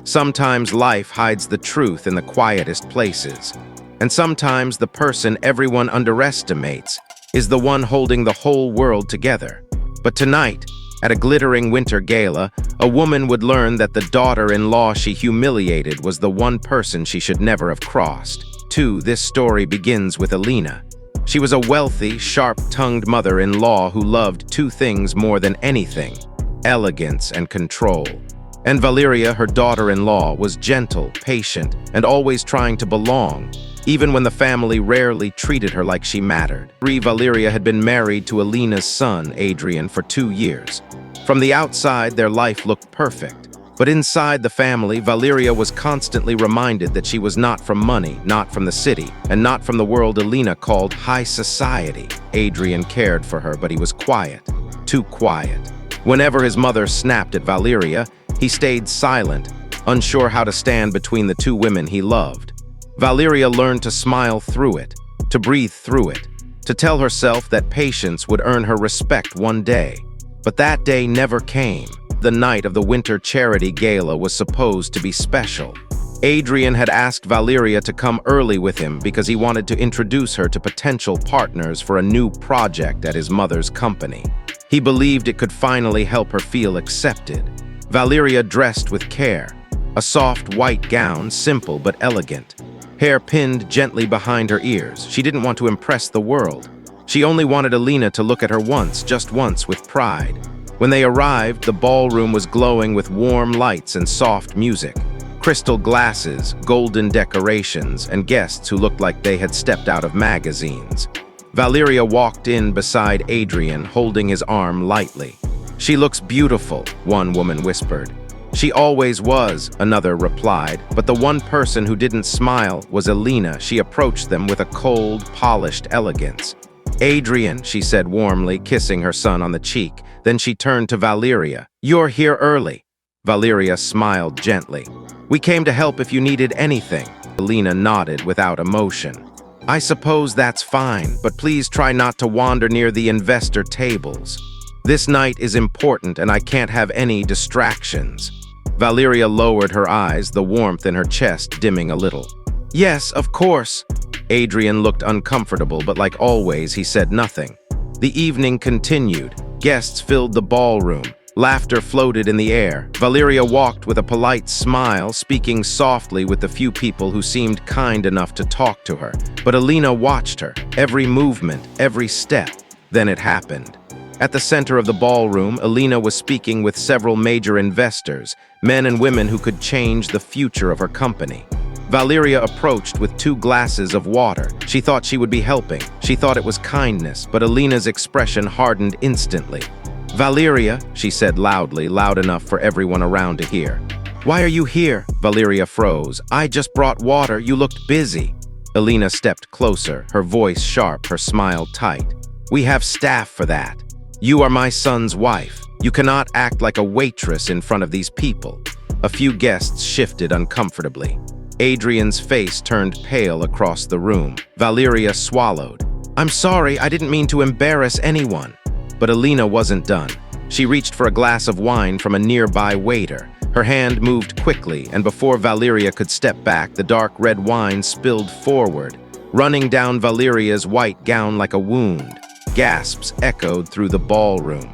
Sometimes life hides the truth in the quietest places. And sometimes the person everyone underestimates is the one holding the whole world together. But tonight, at a glittering winter gala, a woman would learn that the daughter-in-law she humiliated was the one person she should never have crossed. This story begins with Elena. She was a wealthy, sharp-tongued mother-in-law who loved two things more than anything: elegance and control. And Valeria, her daughter-in-law, was gentle, patient, and always trying to belong, even when the family rarely treated her like she mattered. Valeria had been married to Elena's son, Adrian, for 2 years. From the outside, their life looked perfect. But inside the family, Valeria was constantly reminded that she was not from money, not from the city, and not from the world Elena called high society. Adrian cared for her, but he was quiet, too quiet. Whenever his mother snapped at Valeria, he stayed silent, unsure how to stand between the two women he loved. Valeria learned to smile through it, to breathe through it, to tell herself that patience would earn her respect one day. But that day never came. The night of the winter charity gala was supposed to be special. Adrian had asked Valeria to come early with him because he wanted to introduce her to potential partners for a new project at his mother's company. He believed it could finally help her feel accepted. Valeria dressed with care, a soft white gown, simple but elegant. Hair pinned gently behind her ears. She didn't want to impress the world. She only wanted Elena to look at her once, just once, with pride. When they arrived, the ballroom was glowing with warm lights and soft music. Crystal glasses, golden decorations, and guests who looked like they had stepped out of magazines. Valeria walked in beside Adrian, holding his arm lightly. "She looks beautiful," one woman whispered. "She always was," another replied, but the one person who didn't smile was Elena. She approached them with a cold, polished elegance. "Adrian," she said warmly, kissing her son on the cheek. Then she turned to Valeria. "You're here early." Valeria smiled gently. "We came to help if you needed anything." Elena nodded without emotion. "I suppose that's fine, but please try not to wander near the investor tables. This night is important and I can't have any distractions." Valeria lowered her eyes, the warmth in her chest dimming a little. "Yes, of course." Adrian looked uncomfortable, but like always, he said nothing. The evening continued. Guests filled the ballroom. Laughter floated in the air. Valeria walked with a polite smile, speaking softly with the few people who seemed kind enough to talk to her. But Elena watched her, every movement, every step. Then it happened. At the center of the ballroom, Elena was speaking with several major investors, men and women who could change the future of her company. Valeria approached with 2 glasses of water. She thought she would be helping. She thought it was kindness, but Elena's expression hardened instantly. "Valeria," she said loudly, loud enough for everyone around to hear. "Why are you here?" Valeria froze. "I just brought water. You looked busy." Elena stepped closer, her voice sharp, her smile tight. "We have staff for that. You are my son's wife. You cannot act like a waitress in front of these people." A few guests shifted uncomfortably. Adrian's face turned pale across the room. Valeria swallowed. "I'm sorry, I didn't mean to embarrass anyone." But Elena wasn't done. She reached for a glass of wine from a nearby waiter. Her hand moved quickly, and before Valeria could step back, the dark red wine spilled forward, running down Valeria's white gown like a wound. Gasps echoed through the ballroom.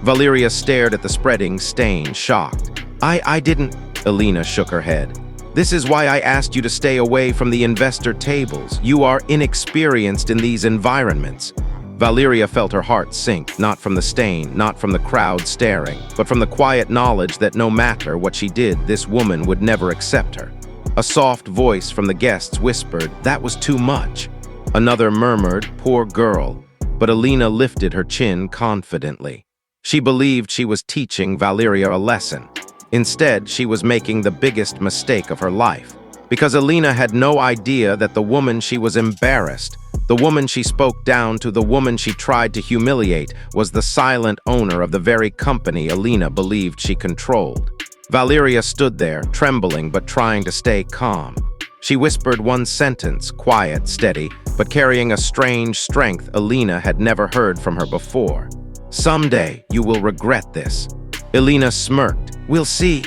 Valeria stared at the spreading stain, shocked. I didn't..." Elena shook her head. "This is why I asked you to stay away from the investor tables. You are inexperienced in these environments." Valeria felt her heart sink, not from the stain, not from the crowd staring, but from the quiet knowledge that no matter what she did, this woman would never accept her. A soft voice from the guests whispered, "That was too much." Another murmured, "Poor girl." But Elena lifted her chin confidently. She believed she was teaching Valeria a lesson. Instead, she was making the biggest mistake of her life. Because Elena had no idea that the woman she was embarrassed, the woman she spoke down to, the woman she tried to humiliate, was the silent owner of the very company Elena believed she controlled. Valeria stood there, trembling but trying to stay calm. She whispered one sentence, quiet, steady, but carrying a strange strength Elena had never heard from her before. "Someday, you will regret this." Elena smirked. "We'll see."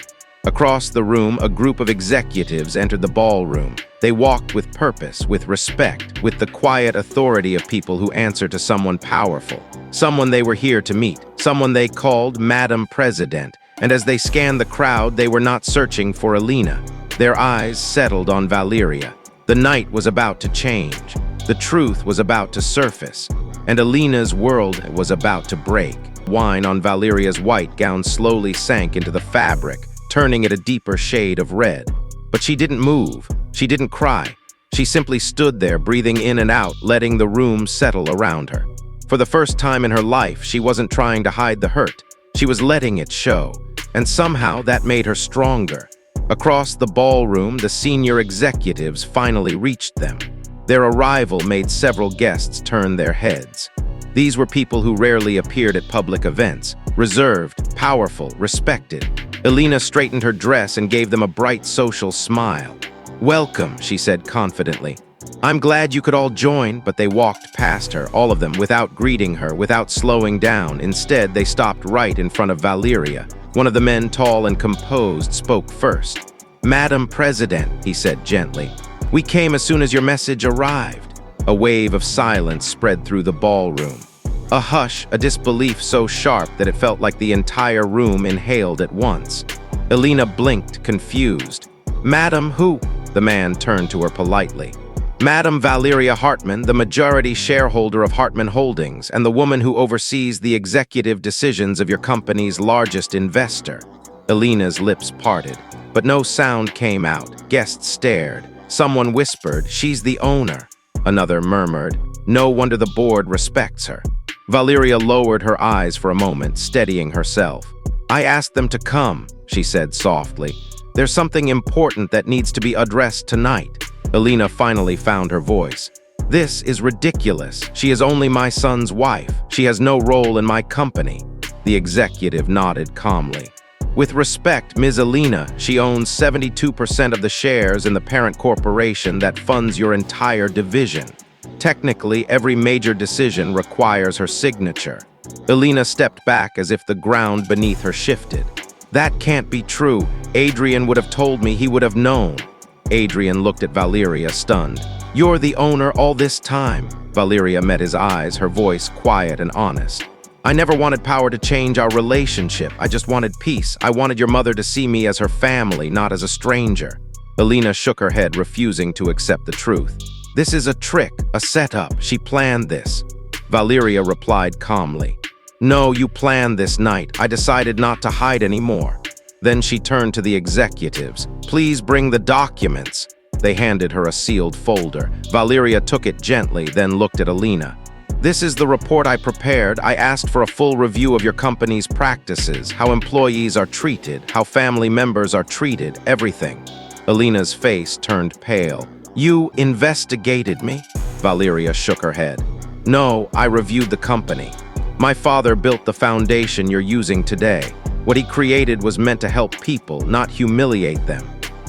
Across the room, a group of executives entered the ballroom. They walked with purpose, with respect, with the quiet authority of people who answer to someone powerful, someone they were here to meet, someone they called Madam President. And as they scanned the crowd, they were not searching for Elena. Their eyes settled on Valeria. The night was about to change. The truth was about to surface. And Elena's world was about to break. Wine on Valeria's white gown slowly sank into the fabric, turning it a deeper shade of red. But she didn't move. She didn't cry. She simply stood there, breathing in and out, letting the room settle around her. For the first time in her life, she wasn't trying to hide the hurt. She was letting it show. And somehow that made her stronger. Across the ballroom, the senior executives finally reached them. Their arrival made several guests turn their heads. These were people who rarely appeared at public events, reserved, powerful, respected. Elena straightened her dress and gave them a bright social smile. "Welcome," she said confidently. "I'm glad you could all join," but they walked past her, all of them, without greeting her, without slowing down. Instead, they stopped right in front of Valeria. One of the men, tall and composed, spoke first. "Madam President," he said gently, "we came as soon as your message arrived." A wave of silence spread through the ballroom. A hush, a disbelief so sharp that it felt like the entire room inhaled at once. Elena blinked, confused. "Madam who?" The man turned to her politely. "Madam Valeria Hartman, the majority shareholder of Hartman Holdings and the woman who oversees the executive decisions of your company's largest investor." Elena's lips parted, but no sound came out. Guests stared. Someone whispered, "She's the owner." Another murmured, "No wonder the board respects her." Valeria lowered her eyes for a moment, steadying herself. "I asked them to come," she said softly. "There's something important that needs to be addressed tonight." Elena finally found her voice. "This is ridiculous. She is only my son's wife. She has no role in my company." The executive nodded calmly. "With respect, Ms. Elena, she owns 72% of the shares in the parent corporation that funds your entire division. Technically, every major decision requires her signature." Elena stepped back as if the ground beneath her shifted. "That can't be true. Adrian would have told me, he would have known." Adrian looked at Valeria, stunned. "You're the owner all this time." Valeria met his eyes, her voice quiet and honest. "I never wanted power to change our relationship. I just wanted peace. I wanted your mother to see me as her family, not as a stranger." Elena shook her head, refusing to accept the truth. "This is a trick, a setup. She planned this." Valeria replied calmly. "No, you planned this night. I decided not to hide anymore." Then she turned to the executives. "Please bring the documents." They handed her a sealed folder. Valeria took it gently, then looked at Elena. "This is the report I prepared. I asked for a full review of your company's practices, how employees are treated, how family members are treated, everything." Elena's face turned pale. "You investigated me?" Valeria shook her head. "No, I reviewed the company. My father built the foundation you're using today. What he created was meant to help people, not humiliate them."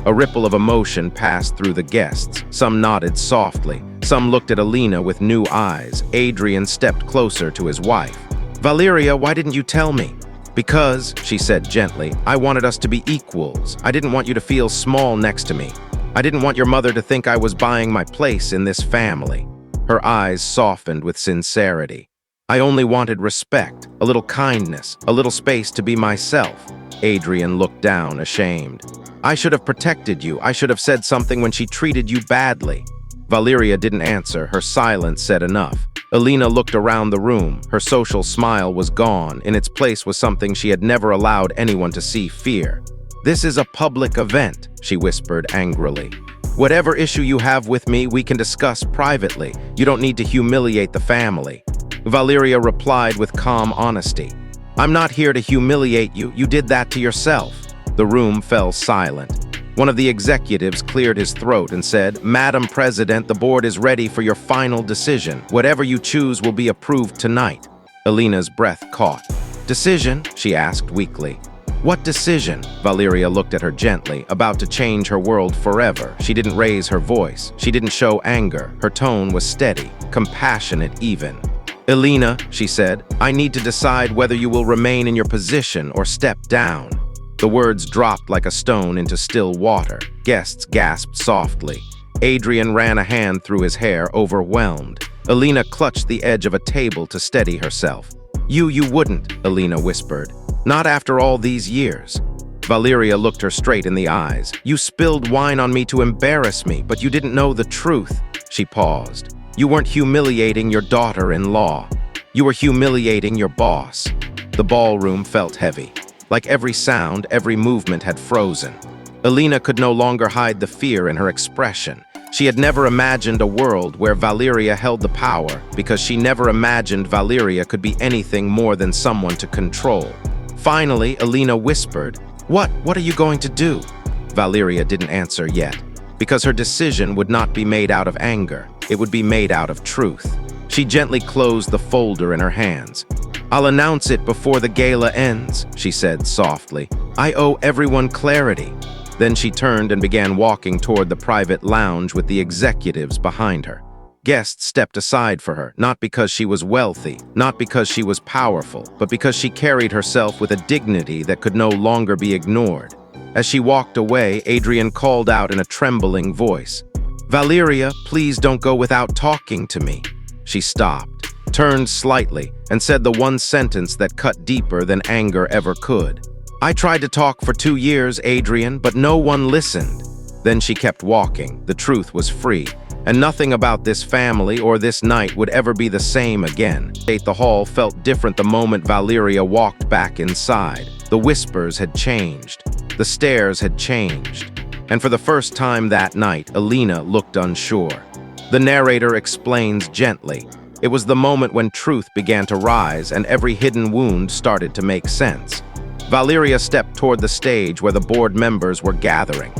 A ripple of emotion passed through the guests. Some nodded softly. Some looked at Elena with new eyes. Adrian stepped closer to his wife. "Valeria, why didn't you tell me?" "Because," she said gently, "I wanted us to be equals. I didn't want you to feel small next to me. I didn't want your mother to think I was buying my place in this family." Her eyes softened with sincerity. "I only wanted respect, a little kindness, a little space to be myself." Adrian looked down, ashamed. "I should have protected you. I should have said something when she treated you badly." Valeria didn't answer. Her silence said enough. Elena looked around the room. Her social smile was gone. In its place was something she had never allowed anyone to see: fear. "This is a public event," she whispered angrily. "Whatever issue you have with me, we can discuss privately. You don't need to humiliate the family." Valeria replied with calm honesty. "I'm not here to humiliate you. You did that to yourself." The room fell silent. One of the executives cleared his throat and said, "Madam President, the board is ready for your final decision. Whatever you choose will be approved tonight." Elena's breath caught. "Decision?" she asked weakly. "What decision?" Valeria looked at her gently, about to change her world forever. She didn't raise her voice. She didn't show anger. Her tone was steady, compassionate even. "Elena," she said, "I need to decide whether you will remain in your position or step down." The words dropped like a stone into still water. Guests gasped softly. Adrian ran a hand through his hair, overwhelmed. Elena clutched the edge of a table to steady herself. You wouldn't," Elena whispered. "Not after all these years." Valeria looked her straight in the eyes. "You spilled wine on me to embarrass me, but you didn't know the truth." She paused. "You weren't humiliating your daughter-in-law. You were humiliating your boss." The ballroom felt heavy. Like every sound, every movement had frozen. Elena could no longer hide the fear in her expression. She had never imagined a world where Valeria held the power because she never imagined Valeria could be anything more than someone to control. Finally, Elena whispered, What are you going to do?" Valeria didn't answer yet, because her decision would not be made out of anger. It would be made out of truth. She gently closed the folder in her hands. "I'll announce it before the gala ends," she said softly. "I owe everyone clarity." Then she turned and began walking toward the private lounge with the executives behind her. Guests stepped aside for her, not because she was wealthy, not because she was powerful, but because she carried herself with a dignity that could no longer be ignored. As she walked away, Adrian called out in a trembling voice, "Valeria, please don't go without talking to me." She stopped, turned slightly, and said the one sentence that cut deeper than anger ever could. "I tried to talk for 2 years, Adrian, but no one listened." Then she kept walking. The truth was free, and nothing about this family or this night would ever be the same again. The hall felt different the moment Valeria walked back inside. The whispers had changed. The stares had changed. And for the first time that night, Elena looked unsure. The narrator explains gently. It was the moment when truth began to rise and every hidden wound started to make sense. Valeria stepped toward the stage where the board members were gathering.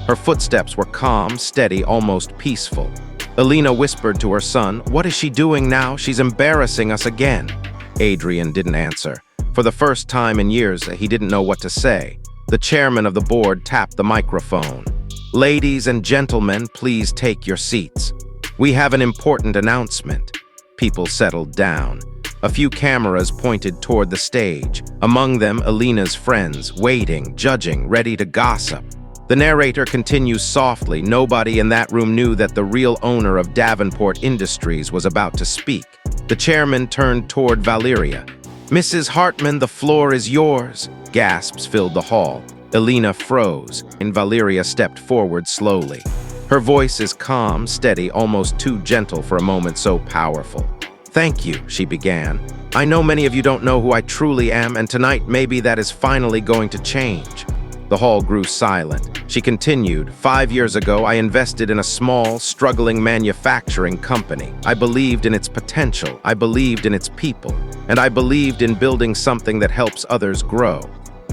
Her footsteps were calm, steady, almost peaceful. Elena whispered to her son, "What is she doing now? She's embarrassing us again." Adrian didn't answer. For the first time in years, he didn't know what to say. The chairman of the board tapped the microphone. "Ladies and gentlemen, please take your seats. We have an important announcement." People settled down. A few cameras pointed toward the stage, among them Elena's friends, waiting, judging, ready to gossip. The narrator continues softly. Nobody in that room knew that the real owner of Davenport Industries was about to speak. The chairman turned toward Valeria. "Mrs. Hartman, the floor is yours." Gasps filled the hall. Elena froze, and Valeria stepped forward slowly. Her voice is calm, steady, almost too gentle for a moment so powerful. "Thank you," she began. "I know many of you don't know who I truly am, and tonight maybe that is finally going to change." The hall grew silent. She continued, 5 years ago, I invested in a small, struggling manufacturing company. I believed in its potential, I believed in its people, and I believed in building something that helps others grow."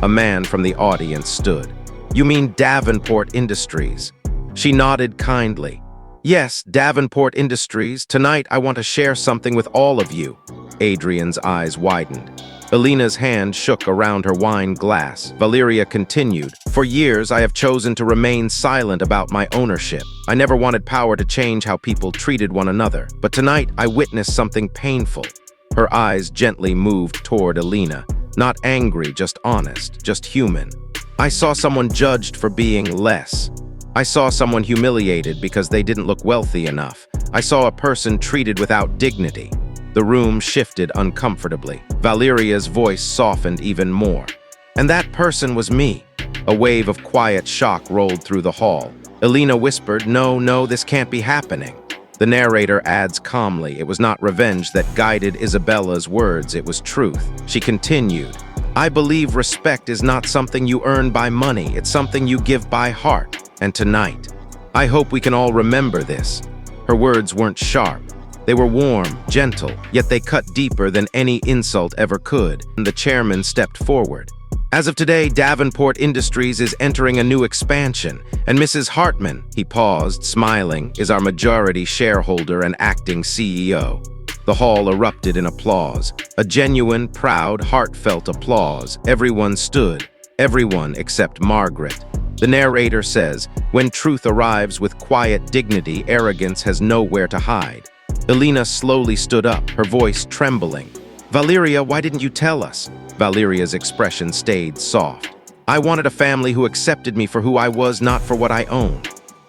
A man from the audience stood. "You mean Davenport Industries?" She nodded kindly. "Yes, Davenport Industries. Tonight I want to share something with all of you." Adrian's eyes widened. Elena's hand shook around her wine glass. Valeria continued, "For years I have chosen to remain silent about my ownership. I never wanted power to change how people treated one another. But tonight I witnessed something painful." Her eyes gently moved toward Elena. Not angry, just honest, just human. "I saw someone judged for being less. I saw someone humiliated because they didn't look wealthy enough. I saw a person treated without dignity." The room shifted uncomfortably. Valeria's voice softened even more. "And that person was me." A wave of quiet shock rolled through the hall. Elena whispered, No, this can't be happening." The narrator adds calmly, "It was not revenge that guided Isabella's words, it was truth." She continued, "I believe respect is not something you earn by money, it's something you give by heart. And tonight, I hope we can all remember this." Her words weren't sharp. They were warm, gentle, yet they cut deeper than any insult ever could. And the chairman stepped forward. "As of today, Davenport Industries is entering a new expansion, and Mrs. Hartman," he paused, smiling, "is our majority shareholder and acting CEO." The hall erupted in applause. A genuine, proud, heartfelt applause. Everyone stood. Everyone except Margaret. The narrator says, "When truth arrives with quiet dignity, arrogance has nowhere to hide." Elena slowly stood up, her voice trembling. "Valeria, why didn't you tell us?" Valeria's expression stayed soft. I wanted a family who accepted me for who I was, not for what I owned.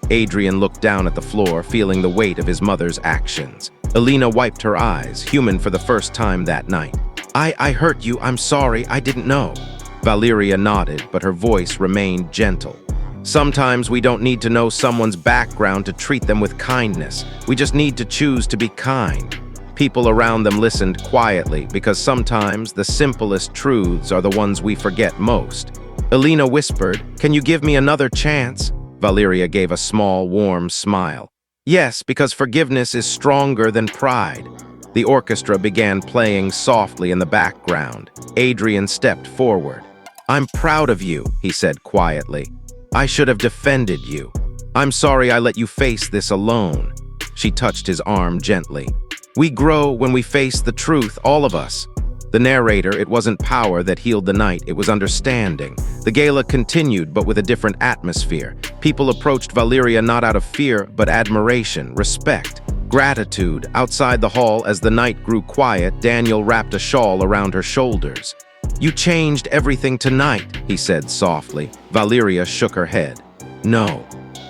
Adrian looked down at the floor, feeling the weight of his mother's actions. Elena wiped her eyes, human for the first time that night. I hurt you, I'm sorry, I didn't know. Valeria nodded, but her voice remained gentle. Sometimes we don't need to know someone's background to treat them with kindness. We just need to choose to be kind. People around them listened quietly, because sometimes the simplest truths are the ones we forget most. Elena whispered, "Can you give me another chance?" Valeria gave a small, warm smile. "Yes, because forgiveness is stronger than pride." The orchestra began playing softly in the background. Adrian stepped forward. "I'm proud of you," he said quietly. "I should have defended you. I'm sorry I let you face this alone." She touched his arm gently. "We grow when we face the truth, all of us." The narrator, it wasn't power that healed the night, it was understanding. The gala continued, but with a different atmosphere. People approached Valeria not out of fear, but admiration, respect, gratitude. Outside the hall, as the night grew quiet, Daniel wrapped a shawl around her shoulders. "You changed everything tonight," he said softly. Valeria shook her head. "No,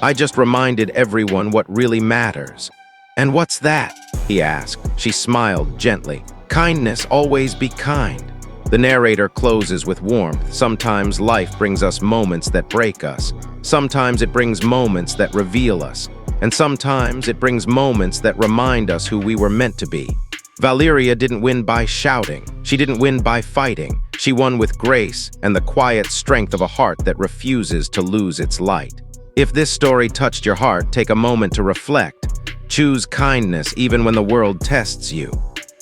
I just reminded everyone what really matters." "And what's that?" he asked. She smiled gently. "Kindness, always be kind." The narrator closes with warmth. Sometimes life brings us moments that break us. Sometimes it brings moments that reveal us. And sometimes it brings moments that remind us who we were meant to be. Valeria didn't win by shouting. She didn't win by fighting. She won with grace and the quiet strength of a heart that refuses to lose its light. If this story touched your heart, take a moment to reflect. Choose kindness even when the world tests you.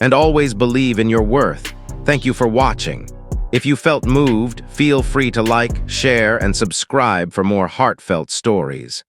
And always believe in your worth. Thank you for watching. If you felt moved, feel free to like, share, and subscribe for more heartfelt stories.